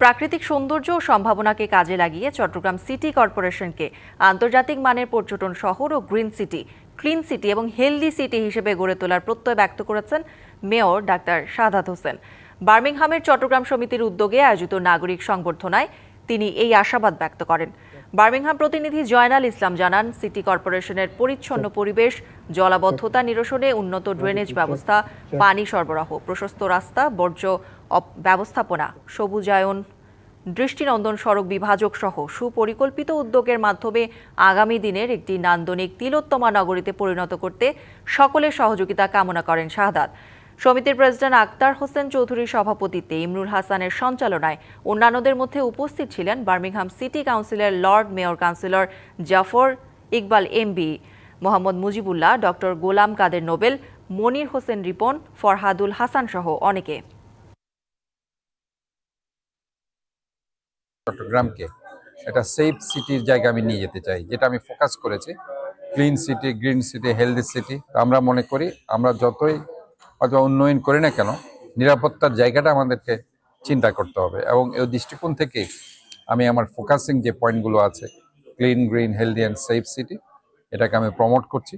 প্রাকৃতিক সৌন্দর্য ও সম্ভাবনাকে কাজে লাগিয়ে চট্টগ্রাম সিটি কর্পোরেশনকে আন্তর্জাতিক মানের পর্যটন শহর ও গ্রিন সিটি, ক্লিন সিটি এবং হেলদি সিটি হিসেবে গড়ে তোলার প্রত্যয় ব্যক্ত করেছেন মেয়র ডাক্তার সাদাত হোসেন। বার্মিংহামের চট্টগ্রাম সমিতির উদ্যোগে আয়োজিত নাগরিক সংবর্ধনায় তিনি এই আশাবাদ ব্যক্ত করেন। বার্মিংহাম প্রতিনিধি জয়নাল ইসলাম জানান, সিটি কর্পোরেশনের পরিচ্ছন্ন পরিবেশ, জলাবদ্ধতা নিরসনে উন্নত ড্রেনেজ ব্যবস্থা, পানি সরবরাহ, প্রশস্ত রাস্তা, বর্জ্য ব্যবস্থাপনা, সবুজায়ন, দৃষ্টিনন্দন সড়ক বিভাজক সহ সুপরিকল্পিত উদ্যোগের মাধ্যমে আগামী দিনের একটি নান্দনিক তিলোত্তমা নগরীতে পরিণত করতে সকলের সহযোগিতা কামনা করেন শাহাদাত। সমিতির প্রেসিডেন্ট আক্তার হোসেন চৌধুরীর সভাপতিত্বে ইমরুল হাসানের সঞ্চালনায় অন্যান্যদের মধ্যে উপস্থিত ছিলেন বার্মিংহাম সিটি কাউন্সিলের lord mayor councillor Jafar Iqbal MB, Mohammad Mujibullah, doctor Golam Kader Nobel, Monir Hossain Ripon, Farhadul Hasan সহ অনেকে। চট্টগ্রামকে একটা সেফ সিটির জায়গা আমি নিয়ে যেতে চাই, যেটা আমি ফোকাস করেছি clean city, green city, healthy city. আমরা মনে করি আমরা যতই হয়তো উন্নয়ন করি না কেন, নিরাপত্তার জায়গাটা আমাদেরকে চিন্তা করতে হবে, এবং এই দৃষ্টিকোণ থেকে আমি আমার ফোকাসিং যে পয়েন্টগুলো আছে, clean, green, healthy and safe city, এটাকে আমি প্রমোট করছি।